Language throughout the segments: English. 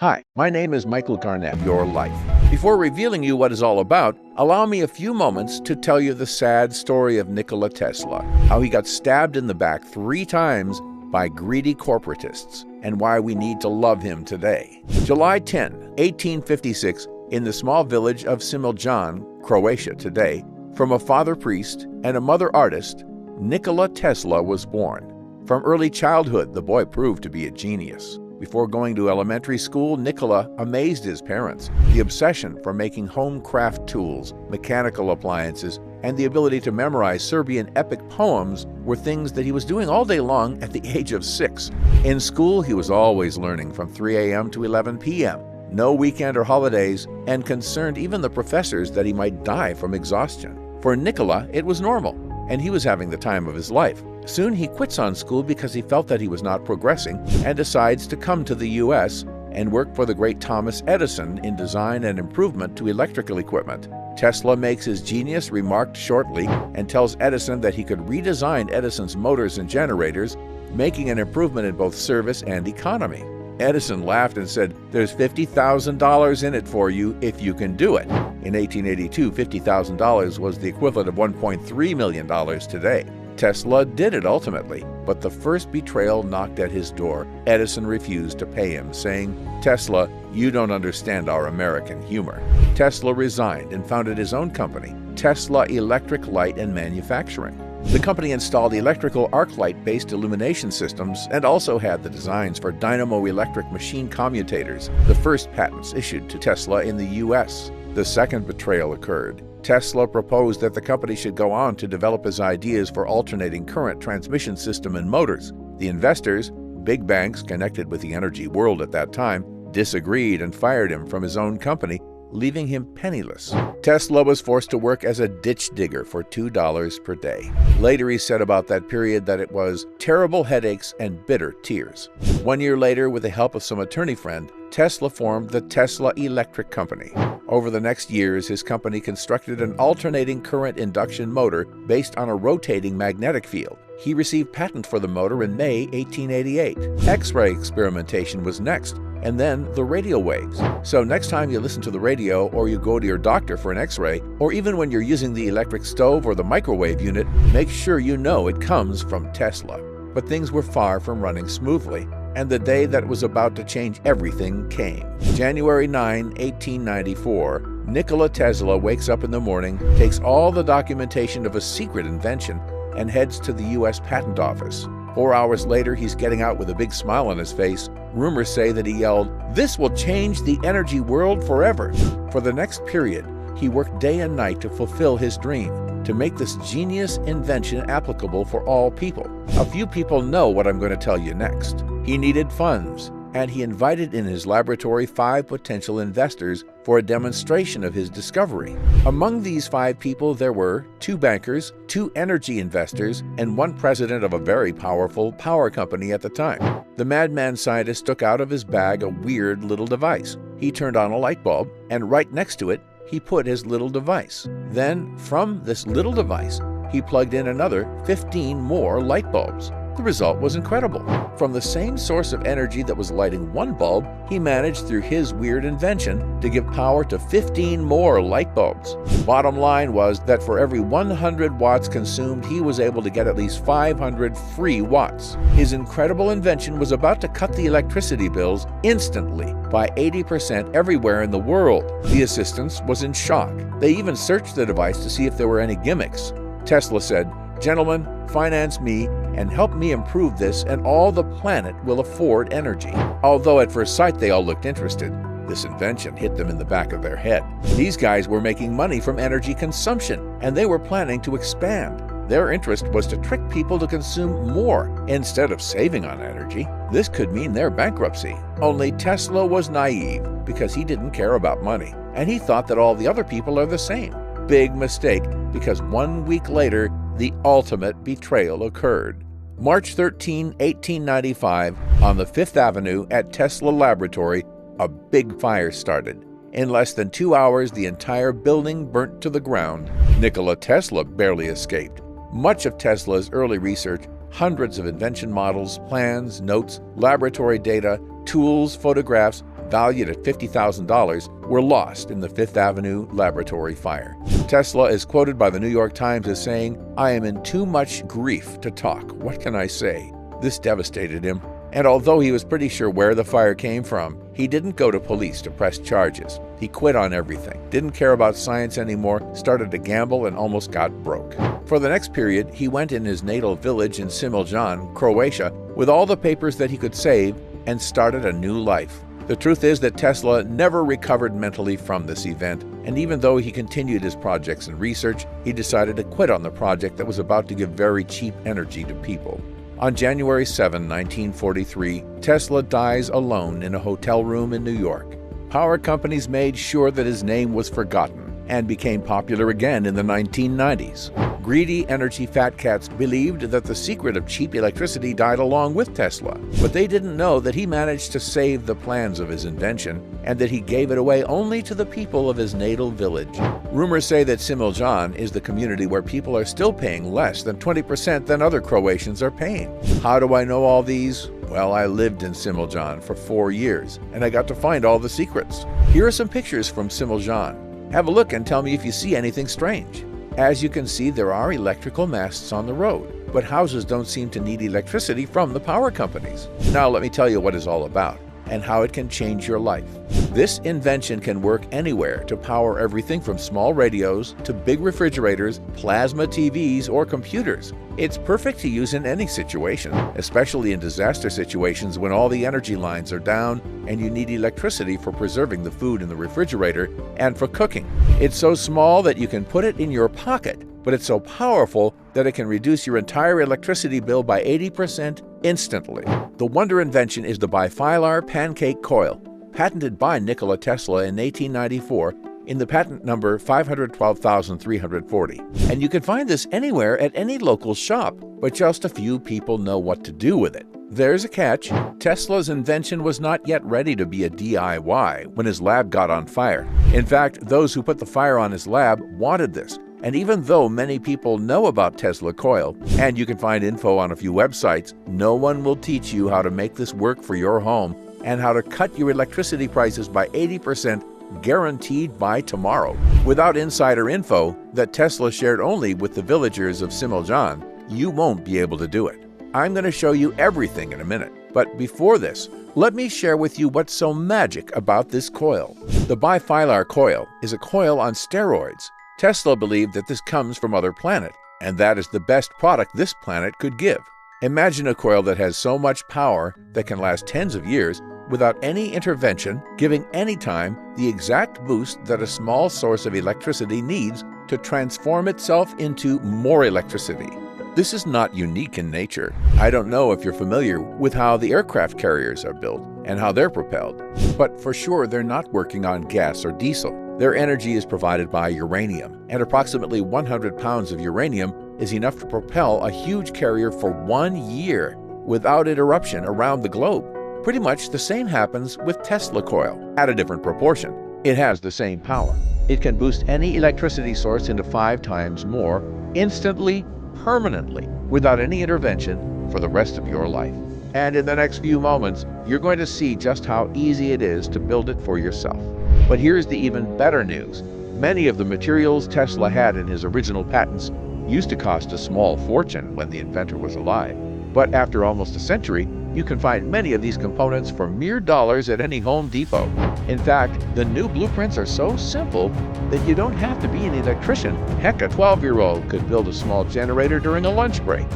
Hi, my name is Michael Garnett, Your Life. Before revealing you what it's all about, allow me a few moments to tell you the sad story of Nikola Tesla, how he got stabbed in the back 3 times by greedy corporatists, and why we need to love him today. July 10, 1856, in the small village of Similjan, Croatia today, from a father priest and a mother artist, Nikola Tesla was born. From early childhood, the boy proved to be a genius. Before going to elementary school, Nikola amazed his parents. The obsession for making home craft tools, mechanical appliances, and the ability to memorize Serbian epic poems were things that he was doing all day long at the age of 6. In school, he was always learning from 3 a.m. to 11 p.m., no weekend or holidays, and concerned even the professors that he might die from exhaustion. For Nikola, it was normal, and he was having the time of his life. Soon he quits on school because he felt that he was not progressing and decides to come to the U.S. and work for the great Thomas Edison in design and improvement to electrical equipment. Tesla makes his genius remarked shortly and tells Edison that he could redesign Edison's motors and generators, making an improvement in both service and economy. Edison laughed and said, "There's $50,000 in it for you if you can do it." In 1882, $50,000 was the equivalent of $1.3 million today. Tesla did it ultimately, but the first betrayal knocked at his door. Edison refused to pay him, saying, "Tesla, you don't understand our American humor." Tesla resigned and founded his own company, Tesla Electric Light and Manufacturing. The company installed electrical arc light-based illumination systems and also had the designs for dynamo electric machine commutators, the first patents issued to Tesla in the U.S. The second betrayal occurred. Tesla proposed that the company should go on to develop his ideas for alternating current transmission system and motors. The investors, big banks connected with the energy world at that time, disagreed and fired him from his own company, leaving him penniless. Tesla was forced to work as a ditch digger for $2 per day. Later he said about that period that it was terrible headaches and bitter tears. 1 year later, with the help of some attorney friend, Tesla formed the Tesla Electric Company. Over the next years, his company constructed an alternating current induction motor based on a rotating magnetic field. He received patent for the motor in May 1888. X-ray experimentation was next, and then the radio waves. So next time you listen to the radio or you go to your doctor for an X-ray, or even when you're using the electric stove or the microwave unit, make sure you know it comes from Tesla. But things were far from running smoothly, and the day that was about to change everything came. January 9, 1894, Nikola Tesla wakes up in the morning, takes all the documentation of a secret invention, and heads to the U.S. Patent Office. 4 hours later, he's getting out with a big smile on his face. Rumors say that he yelled, "This will change the energy world forever." For the next period, he worked day and night to fulfill his dream, to make this genius invention applicable for all people. A few people know what I'm going to tell you next. He needed funds, and he invited in his laboratory 5 potential investors for a demonstration of his discovery. Among these 5 people, there were 2 bankers, 2 energy investors, and 1 president of a very powerful power company at the time. The madman scientist took out of his bag a weird little device. He turned on a light bulb, and right next to it, he put his little device. Then, from this little device, he plugged in another 15 more light bulbs. The result was incredible. From the same source of energy that was lighting 1 bulb, he managed through his weird invention to give power to 15 more light bulbs. Bottom line was that for every 100 watts consumed, he was able to get at least 500 free watts. His incredible invention was about to cut the electricity bills instantly by 80% everywhere in the world. The assistants was in shock. They even searched the device to see if there were any gimmicks. Tesla said, "Gentlemen, finance me and help me improve this, and all the planet will afford energy." Although at first sight they all looked interested, this invention hit them in the back of their head. These guys were making money from energy consumption, and they were planning to expand. Their interest was to trick people to consume more instead of saving on energy. This could mean their bankruptcy. Only Tesla was naive because he didn't care about money, and he thought that all the other people are the same. Big mistake, because 1 week later, the ultimate betrayal occurred. March 13, 1895, on the 5th Avenue at Tesla Laboratory, a big fire started. In less than 2 hours, the entire building burnt to the ground. Nikola Tesla barely escaped. Much of Tesla's early research, hundreds of invention models, plans, notes, laboratory data, tools, photographs, valued at $50,000, were lost in the Fifth Avenue laboratory fire. Tesla is quoted by the New York Times as saying, "I am in too much grief to talk. What can I say?" This devastated him, and although he was pretty sure where the fire came from, he didn't go to police to press charges. He quit on everything, didn't care about science anymore, started to gamble, and almost got broke. For the next period, he went in his natal village in Similjan, Croatia, with all the papers that he could save and started a new life. The truth is that Tesla never recovered mentally from this event, and even though he continued his projects and research, he decided to quit on the project that was about to give very cheap energy to people. On January 7, 1943, Tesla dies alone in a hotel room in New York. Power companies made sure that his name was forgotten and became popular again in the 1990s. Greedy energy fat cats believed that the secret of cheap electricity died along with Tesla, but they didn't know that he managed to save the plans of his invention and that he gave it away only to the people of his natal village. Rumors say that Similjan is the community where people are still paying less than 20% than other Croatians are paying. How do I know all these? Well, I lived in Similjan for 4 years, and I got to find all the secrets. Here are some pictures from Similjan. Have a look and tell me if you see anything strange. As you can see, there are electrical masts on the road, but houses don't seem to need electricity from the power companies. Now let me tell you what it's all about and how it can change your life. This invention can work anywhere to power everything from small radios to big refrigerators, plasma TVs, or computers. It's perfect to use in any situation, especially in disaster situations when all the energy lines are down and you need electricity for preserving the food in the refrigerator and for cooking. It's so small that you can put it in your pocket, but it's so powerful that it can reduce your entire electricity bill by 80% instantly. The wonder invention is the bifilar pancake coil, patented by Nikola Tesla in 1894 in the patent number 512,340. And you can find this anywhere at any local shop, but just a few people know what to do with it. There's a catch. Tesla's invention was not yet ready to be a DIY when his lab got on fire. In fact, those who put the fire on his lab wanted this. And even though many people know about Tesla coil, and you can find info on a few websites, no one will teach you how to make this work for your home and how to cut your electricity prices by 80% guaranteed by tomorrow. Without insider info that Tesla shared only with the villagers of Similjan, you won't be able to do it. I'm going to show you everything in a minute. But before this, let me share with you what's so magic about this coil. The bifilar coil is a coil on steroids. Tesla believed that this comes from other planet, and that is the best product this planet could give. Imagine a coil that has so much power that can last tens of years without any intervention, giving any time the exact boost that a small source of electricity needs to transform itself into more electricity. This is not unique in nature. I don't know if you're familiar with how the aircraft carriers are built and how they're propelled, but for sure they're not working on gas or diesel. Their energy is provided by uranium, and approximately 100 pounds of uranium is enough to propel a huge carrier for 1 year without interruption around the globe. Pretty much the same happens with Tesla coil, at a different proportion. It has the same power. It can boost any electricity source into 5 times more, instantly, permanently, without any intervention for the rest of your life. And in the next few moments, you're going to see just how easy it is to build it for yourself. But here's the even better news. Many of the materials Tesla had in his original patents used to cost a small fortune when the inventor was alive. But after almost a century, you can find many of these components for mere dollars at any Home Depot. In fact, the new blueprints are so simple that you don't have to be an electrician. Heck, a 12-year-old could build a small generator during a lunch break.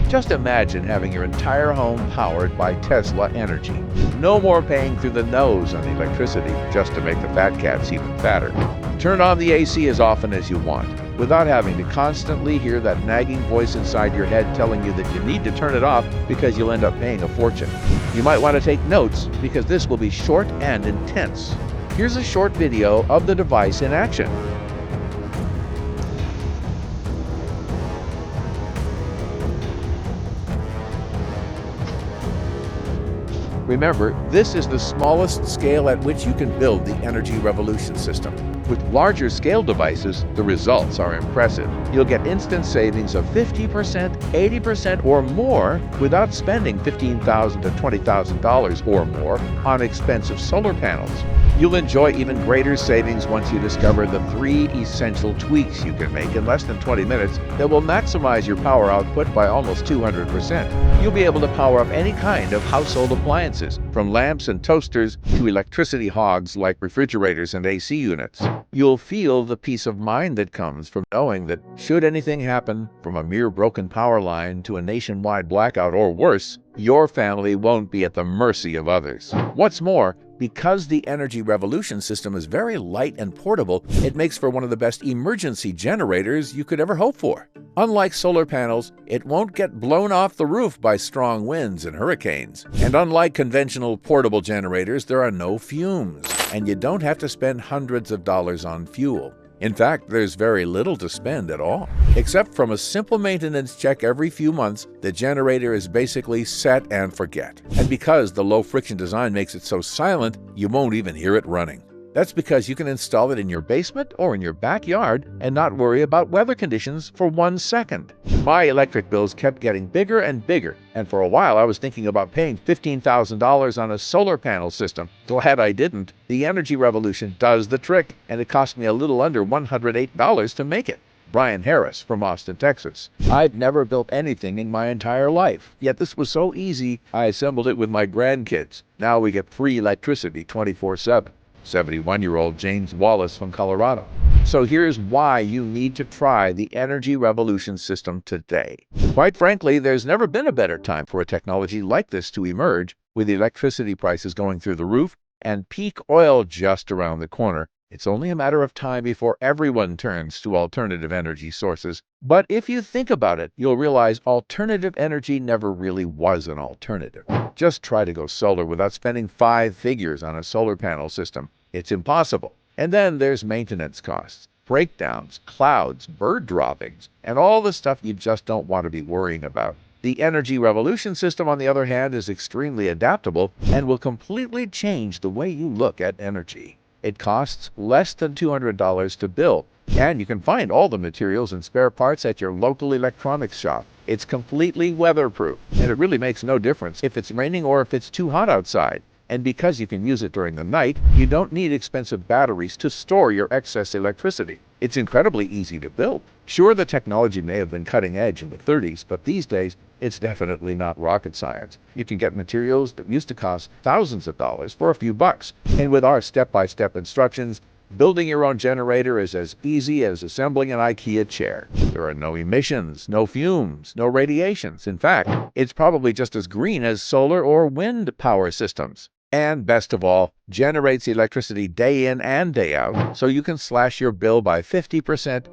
Just imagine having your entire home powered by Tesla energy. No more paying through the nose on electricity just to make the fat cats even fatter. Turn on the AC as often as you want, without having to constantly hear that nagging voice inside your head telling you that you need to turn it off because you'll end up paying a fortune. You might want to take notes because this will be short and intense. Here's a short video of the device in action. Remember, this is the smallest scale at which you can build the energy revolution system. With larger scale devices, the results are impressive. You'll get instant savings of 50%, 80% or more without spending $15,000 to $20,000 or more on expensive solar panels. You'll enjoy even greater savings once you discover the 3 essential tweaks you can make in less than 20 minutes that will maximize your power output by almost 200%. You'll be able to power up any kind of household appliances, from lamps and toasters to electricity hogs like refrigerators and AC units. You'll feel the peace of mind that comes from knowing that should anything happen, from a mere broken power line to a nationwide blackout or worse, your family won't be at the mercy of others. What's more, because the Energy Revolution system is very light and portable, it makes for one of the best emergency generators you could ever hope for. Unlike solar panels, it won't get blown off the roof by strong winds and hurricanes. And unlike conventional portable generators, there are no fumes, and you don't have to spend hundreds of dollars on fuel. In fact, there's very little to spend at all. Except from a simple maintenance check every few months, the generator is basically set and forget. And because the low-friction design makes it so silent, you won't even hear it running. That's because you can install it in your basement or in your backyard and not worry about weather conditions for 1 second. My electric bills kept getting bigger and bigger, and for a while I was thinking about paying $15,000 on a solar panel system. Glad I didn't. The Energy Revolution does the trick, and it cost me a little under $108 to make it. Brian Harris from Austin, Texas. I've never built anything in my entire life, yet this was so easy I assembled it with my grandkids. Now we get free electricity 24/7. 71-year-old James Wallace from Colorado. So here's why you need to try the Energy Revolution system today. Quite frankly, there's never been a better time for a technology like this to emerge, with electricity prices going through the roof and peak oil just around the corner. It's only a matter of time before everyone turns to alternative energy sources. But if you think about it, you'll realize alternative energy never really was an alternative. Just try to go solar without spending 5 figures on a solar panel system. It's impossible. And then there's maintenance costs, breakdowns, clouds, bird droppings, and all the stuff you just don't want to be worrying about. The Energy Revolution system, on the other hand, is extremely adaptable and will completely change the way you look at energy. It costs less than $200 to build, and you can find all the materials and spare parts at your local electronics shop. It's completely weatherproof, and it really makes no difference if it's raining or if it's too hot outside. And because you can use it during the night, you don't need expensive batteries to store your excess electricity. It's incredibly easy to build. Sure, the technology may have been cutting edge in the 30s, but these days, it's definitely not rocket science. You can get materials that used to cost thousands of dollars for a few bucks. And with our step-by-step instructions, building your own generator is as easy as assembling an IKEA chair. There are no emissions, no fumes, no radiations. In fact, it's probably just as green as solar or wind power systems. And best of all, generates electricity day in and day out, so you can slash your bill by 50%,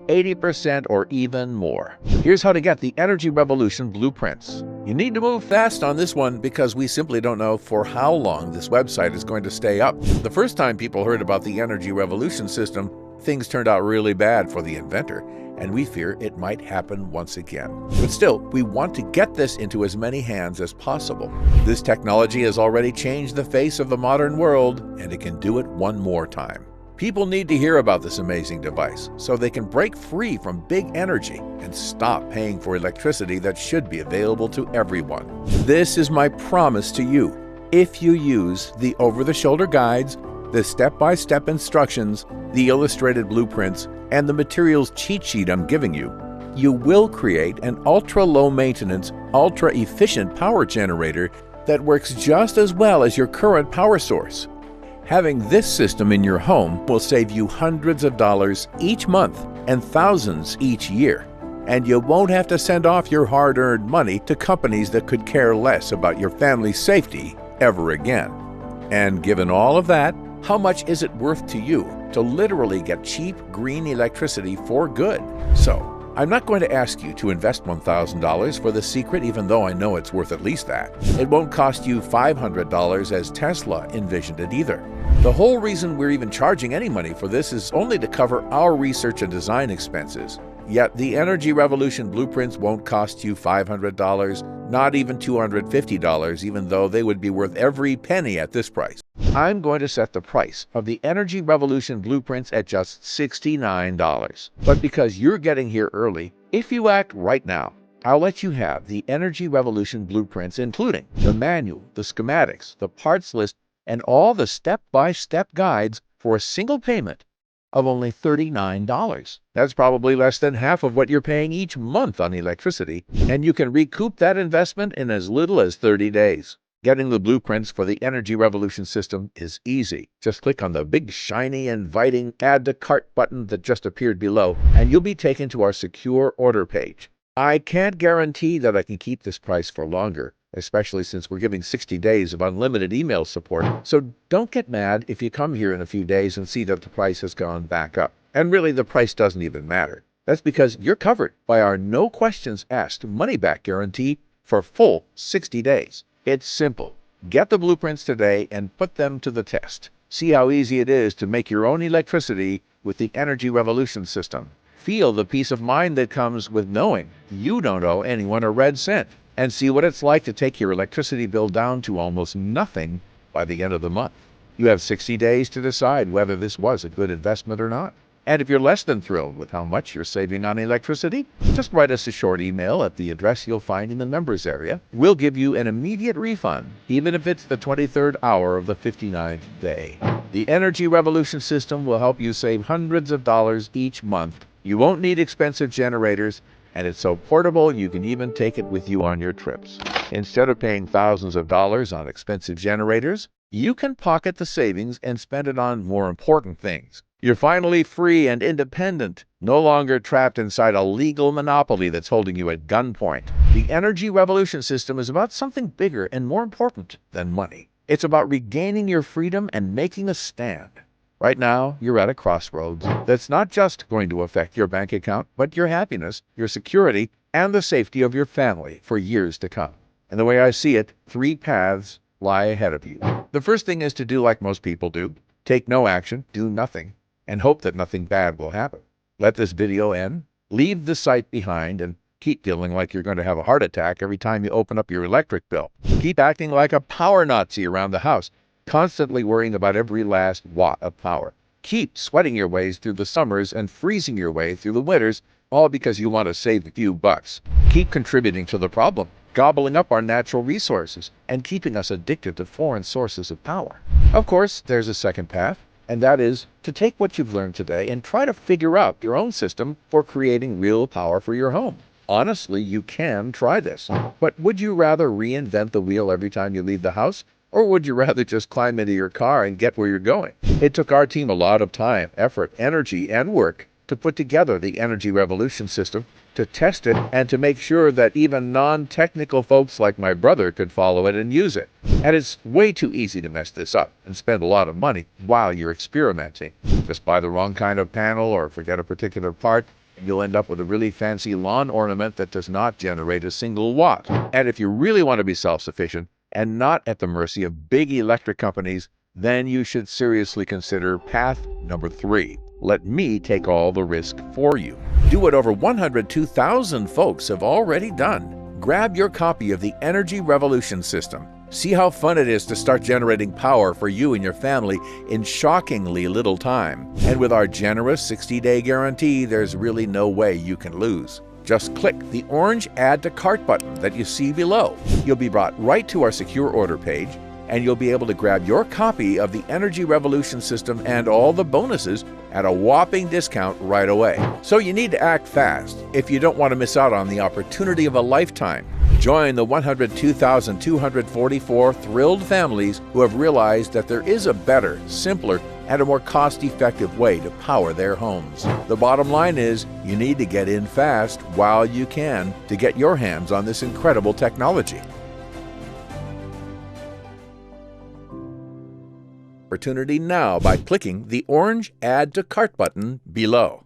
80%, or even more. Here's how to get the Energy Revolution blueprints. You need to move fast on this one because we simply don't know for how long this website is going to stay up. The first time people heard about the Energy Revolution system, things turned out really bad for the inventor, and we fear it might happen once again. But still, we want to get this into as many hands as possible. This technology has already changed the face of the modern world, and it can do it one more time. People need to hear about this amazing device so they can break free from big energy and stop paying for electricity that should be available to everyone. This is my promise to you. If you use the over-the-shoulder guides, the step-by-step instructions, the illustrated blueprints, and the materials cheat sheet I'm giving you, you will create an ultra-low maintenance, ultra-efficient power generator that works just as well as your current power source. Having this system in your home will save you hundreds of dollars each month and thousands each year. And you won't have to send off your hard-earned money to companies that could care less about your family's safety ever again. And given all of that, how much is it worth to you to literally get cheap green electricity for good? So, I'm not going to ask you to invest $1,000 for the secret, even though I know it's worth at least that. It won't cost you $500 as Tesla envisioned it either. The whole reason we're even charging any money for this is only to cover our research and design expenses. Yet the Energy Revolution blueprints won't cost you $500, not even $250, even though they would be worth every penny at this price. I'm going to set the price of the Energy Revolution blueprints at just $69. But because you're getting here early, if you act right now, I'll let you have the Energy Revolution blueprints, including the manual, the schematics, the parts list, and all the step-by-step guides for a single payment of only $39. That's probably less than half of what you're paying each month on electricity, and you can recoup that investment in as little as 30 days. Getting the blueprints for the Energy Revolution system is easy. Just click on the big, shiny, inviting Add to Cart button that just appeared below, and you'll be taken to our secure order page. I can't guarantee that I can keep this price for longer, especially since we're giving 60 days of unlimited email support, so don't get mad if you come here in a few days and see that the price has gone back up. And really, the price doesn't even matter. That's because you're covered by our no questions asked money-back guarantee for full 60 days. It's simple. Get the blueprints today and put them to the test. See how easy it is to make your own electricity with the Energy Revolution system. Feel the peace of mind that comes with knowing you don't owe anyone a red cent. And see what it's like to take your electricity bill down to almost nothing by the end of the month. You have 60 days to decide whether this was a good investment or not. And if you're less than thrilled with how much you're saving on electricity, just write us a short email at the address you'll find in the members area. We'll give you an immediate refund, even if it's the 23rd hour of the 59th day. The Energy Revolution system will help you save hundreds of dollars each month. You won't need expensive generators, and it's so portable you can even take it with you on your trips. Instead of paying thousands of dollars on expensive generators, you can pocket the savings and spend it on more important things. You're finally free and independent, no longer trapped inside a legal monopoly that's holding you at gunpoint. The Energy Revolution system is about something bigger and more important than money. It's about regaining your freedom and making a stand. Right now, you're at a crossroads that's not just going to affect your bank account, but your happiness, your security, and the safety of your family for years to come. And the way I see it, 3 paths lie ahead of you. The first thing is to do like most people do. Take no action, do nothing, and hope that nothing bad will happen. Let this video end, leave the site behind, and keep feeling like you're going to have a heart attack every time you open up your electric bill. Keep acting like a power Nazi around the house, constantly worrying about every last watt of power. Keep sweating your ways through the summers and freezing your way through the winters, all because you want to save a few bucks. Keep contributing to the problem, gobbling up our natural resources, and keeping us addicted to foreign sources of power. Of course, there's a second path, and that is to take what you've learned today and try to figure out your own system for creating real power for your home. Honestly, you can try this. But would you rather reinvent the wheel every time you leave the house? Or would you rather just climb into your car and get where you're going? It took our team a lot of time, effort, energy, and work to put together the Energy Revolution system, to test it, and to make sure that even non-technical folks like my brother could follow it and use it. And it's way too easy to mess this up and spend a lot of money while you're experimenting. Just buy the wrong kind of panel or forget a particular part, and you'll end up with a really fancy lawn ornament that does not generate a single watt. And if you really want to be self-sufficient, and not at the mercy of big electric companies, then you should seriously consider path number 3. Let me take all the risk for you. Do what over 102,000 folks have already done. Grab your copy of the Energy Revolution system. See how fun it is to start generating power for you and your family in shockingly little time. And with our generous 60-day guarantee, there's really no way you can lose. Just click the orange Add to Cart button that you see below. You'll be brought right to our secure order page, and you'll be able to grab your copy of the Energy Revolution system and all the bonuses at a whopping discount right away. So you need to act fast if you don't want to miss out on the opportunity of a lifetime. Join the 102,244 thrilled families who have realized that there is a better, simpler, and a more cost-effective way to power their homes. The bottom line is, you need to get in fast while you can to get your hands on this incredible technology. Opportunity now by clicking the orange Add to Cart button below.